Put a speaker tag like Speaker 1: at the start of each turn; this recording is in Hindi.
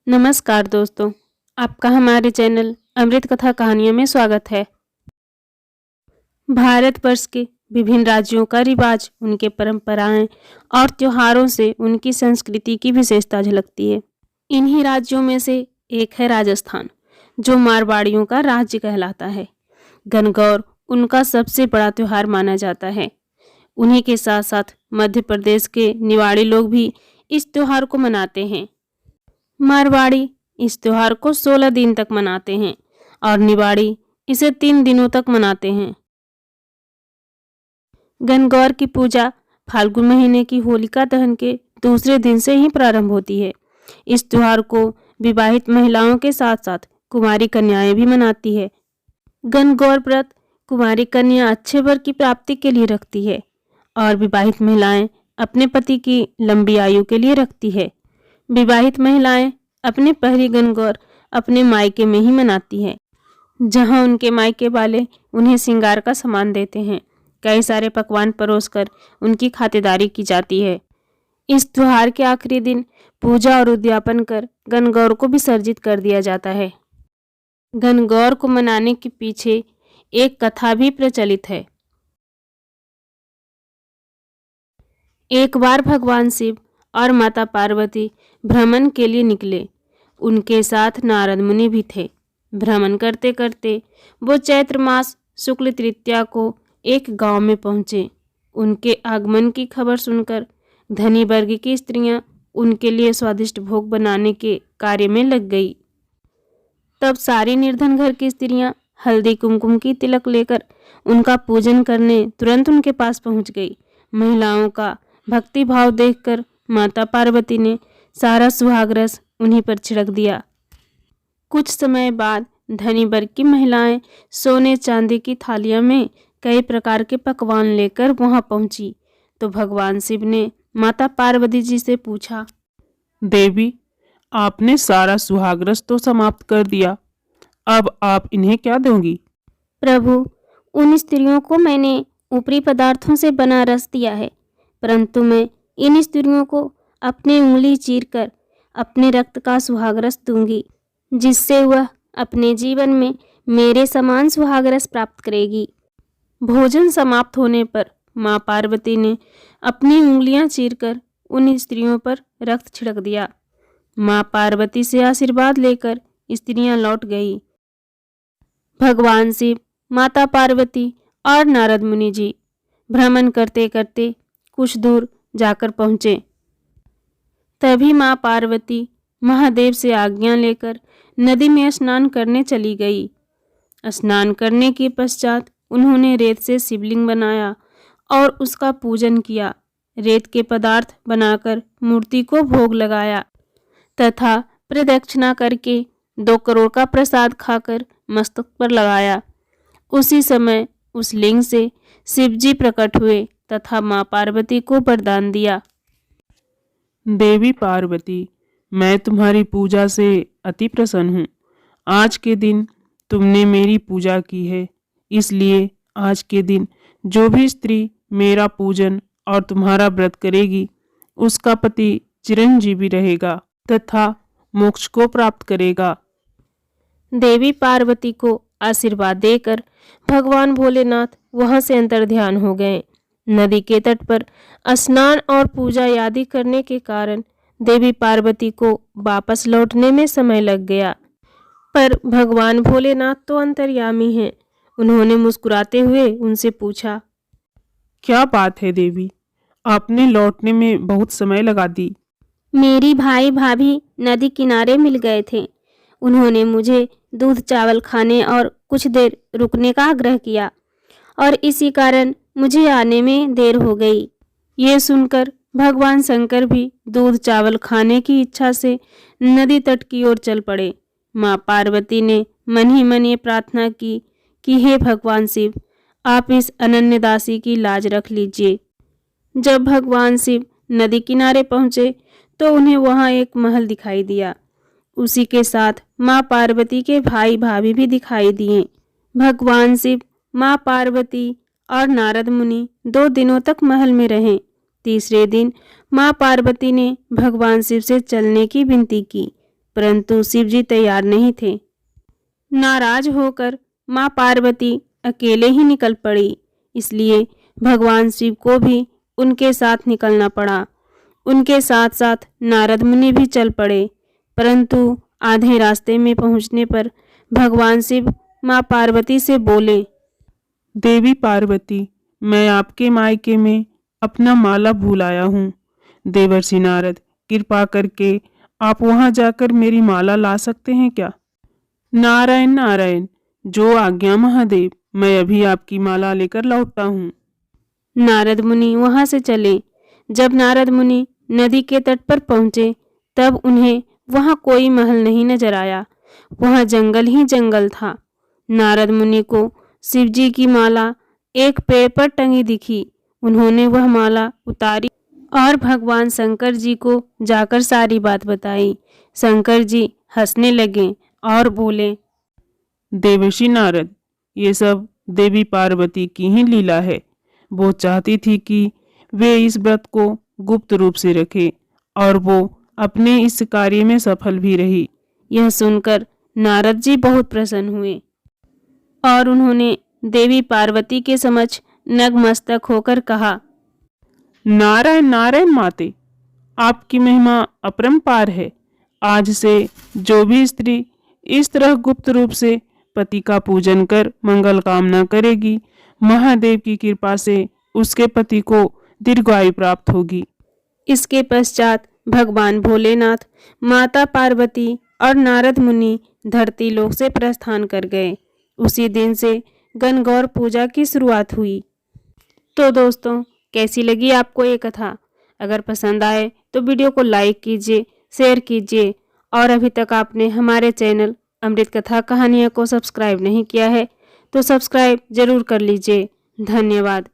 Speaker 1: नमस्कार दोस्तों, आपका हमारे चैनल अमृत कथा कहानियों में स्वागत है। भारतवर्ष के विभिन्न राज्यों का रिवाज, उनके परंपराएं और त्योहारों से उनकी संस्कृति की विशेषता झलकती है। इन्हीं राज्यों में से एक है राजस्थान, जो मारवाड़ियों का राज्य कहलाता है। गणगौर उनका सबसे बड़ा त्योहार माना जाता है। उन्हीं के साथ साथ मध्य प्रदेश के निवाड़ी लोग भी इस त्योहार को मनाते हैं। मारवाड़ी इस त्योहार को 16 दिन तक मनाते हैं और निवाड़ी इसे 3 दिनों तक मनाते हैं। गणगौर की पूजा फाल्गुन महीने की होलिका दहन के दूसरे दिन से ही प्रारंभ होती है। इस त्योहार को विवाहित महिलाओं के साथ साथ कुमारी कन्याएं भी मनाती है। गणगौर व्रत कुमारी कन्या अच्छे वर की प्राप्ति के लिए रखती है और विवाहित महिलाएं अपने पति की लंबी आयु के लिए रखती है। विवाहित महिलाएं अपनी पहली गणगौर अपने मायके में ही मनाती है, जहां उनके मायके वाले उन्हें श्रृंगार का सामान देते हैं। कई सारे पकवान परोसकर उनकी खातिरदारी की जाती है। इस त्योहार के आखिरी दिन पूजा और उद्यापन कर गणगौर को विसर्जित कर दिया जाता है। गणगौर को मनाने के पीछे एक कथा भी प्रचलित है। एक बार भगवान शिव और माता पार्वती भ्रमण के लिए निकले। उनके साथ नारद मुनि भी थे। भ्रमण करते करते वो चैत्र मास शुक्ल तृतीया को एक गांव में पहुंचे। उनके आगमन की खबर सुनकर धनी वर्ग की स्त्रियां उनके लिए स्वादिष्ट भोग बनाने के कार्य में लग गई। तब सारी निर्धन घर की स्त्रियां हल्दी कुमकुम की तिलक लेकर उनका पूजन करने तुरंत उनके पास पहुंच गई। महिलाओं का भक्ति भाव देखकर माता पार्वती ने सारा सुहाग रस उन्हीं पर छिड़क दिया। कुछ समय बाद धनी वर्ग की महिलाएं सोने चांदी की थालियों में कई प्रकार के पकवान लेकर वहां पहुंची तो भगवान शिव ने माता पार्वती जी से पूछा,
Speaker 2: देवी, आपने सारा सुहाग रस तो समाप्त कर दिया, अब आप इन्हें क्या दोगी?
Speaker 1: प्रभु, उन स्त्रियों को मैंने ऊपरी पदार्थों से बना रस दिया है, परंतु मैं इन स्त्रियों को अपनी उंगली चीरकर अपने रक्त का सुहाग रस दूंगी, जिससे वह अपने जीवन में मेरे समान सुहाग रस प्राप्त करेगी। भोजन समाप्त होने पर माँ पार्वती ने अपनी उंगलियां चीरकर उन स्त्रियों पर रक्त छिड़क दिया। माँ पार्वती से आशीर्वाद लेकर स्त्रियां लौट गई। भगवान शिव, माता पार्वती और नारद मुनि जी भ्रमण करते करते कुछ दूर जाकर पहुंचे। तभी माँ पार्वती महादेव से आज्ञा लेकर नदी में स्नान करने चली गई। स्नान करने के पश्चात उन्होंने रेत से शिवलिंग बनाया और उसका पूजन किया। रेत के पदार्थ बनाकर मूर्ति को भोग लगाया तथा प्रदक्षिणा करके 2 करोड़ का प्रसाद खाकर मस्तक पर लगाया। उसी समय उस लिंग से शिवजी प्रकट हुए तथा माँ पार्वती को वरदान दिया।
Speaker 2: देवी पार्वती, मैं तुम्हारी पूजा से अति प्रसन्न हूँ। आज के दिन तुमने मेरी पूजा की है, इसलिए आज के दिन जो भी स्त्री मेरा पूजन और तुम्हारा व्रत करेगी, उसका पति चिरंजीवी रहेगा तथा मोक्ष को प्राप्त करेगा।
Speaker 1: देवी पार्वती को आशीर्वाद देकर भगवान भोलेनाथ वहां से अंतर्ध्यान हो गए। नदी के तट पर स्नान और पूजा आदि करने के कारण देवी पार्वती को वापस लौटने में समय लग गया, पर भगवान भोलेनाथ तो अंतर्यामी हैं। उन्होंने मुस्कुराते हुए उनसे पूछा,
Speaker 2: क्या बात है देवी, आपने लौटने में बहुत समय लगा दी।
Speaker 1: मेरी भाई भाभी नदी किनारे मिल गए थे। उन्होंने मुझे दूध चावल खाने और कुछ देर रुकने का आग्रह किया और इसी कारण मुझे आने में देर हो गई। ये सुनकर भगवान शंकर भी दूध चावल खाने की इच्छा से नदी तट की ओर चल पड़े। माँ पार्वती ने मन ही मन ये प्रार्थना की कि हे भगवान शिव, आप इस अनन्य दासी की लाज रख लीजिए। जब भगवान शिव नदी किनारे पहुंचे तो उन्हें वहां एक महल दिखाई दिया। उसी के साथ माँ पार्वती के भाई भाभी भी दिखाई दिए। भगवान शिव, माँ पार्वती और नारद मुनि 2 दिनों तक महल में रहे। तीसरे दिन माँ पार्वती ने भगवान शिव से चलने की विनती की, परंतु शिव जी तैयार नहीं थे। नाराज होकर माँ पार्वती अकेले ही निकल पड़ी, इसलिए भगवान शिव को भी उनके साथ निकलना पड़ा। उनके साथ साथ नारद मुनि भी चल पड़े, परंतु आधे रास्ते में पहुंचने पर भगवान शिव माँ पार्वती से बोले,
Speaker 2: देवी पार्वती, मैं आपके मायके में अपना माला भूल आया हूँ। देवर्षि नारद, कृपा करके आप वहाँ जाकर मेरी माला ला सकते हैं क्या? नारायण नारायण, जो आज्ञा महादेव, मैं अभी आपकी माला लेकर लौटता हूँ।
Speaker 1: नारद मुनि वहां से चले। जब नारद मुनि नदी के तट पर पहुंचे तब उन्हें वहां कोई महल नहीं नजर आया, वहां जंगल ही जंगल था। नारद मुनि को शिवजी की माला एक पेड़ पर टंगी दिखी। उन्होंने वह माला उतारी और भगवान शंकर जी को जाकर सारी बात बताई। शंकर जी हंसने लगे और बोले,
Speaker 2: देवर्षि नारद, ये सब देवी पार्वती की ही लीला है। वो चाहती थी कि वे इस व्रत को गुप्त रूप से रखे और वो अपने इस कार्य में सफल भी रही।
Speaker 1: यह सुनकर नारद जी बहुत प्रसन्न हुए और उन्होंने देवी पार्वती के समक्ष नतमस्तक होकर कहा,
Speaker 2: नारायण नारायण माते, आपकी महिमा अपरंपार है। आज से जो भी स्त्री इस तरह गुप्त रूप से पति का पूजन कर मंगल कामना करेगी, महादेव की कृपा से उसके पति को दीर्घायु प्राप्त होगी।
Speaker 1: इसके पश्चात भगवान भोलेनाथ, माता पार्वती और नारद मुनि धरती लोक से प्रस्थान कर गए। उसी दिन से गणगौर पूजा की शुरुआत हुई। तो दोस्तों, कैसी लगी आपको ये कथा? अगर पसंद आए तो वीडियो को लाइक कीजिए, शेयर कीजिए और अभी तक आपने हमारे चैनल अमृत कथा कहानियाँ को सब्सक्राइब नहीं किया है तो सब्सक्राइब जरूर कर लीजिए। धन्यवाद।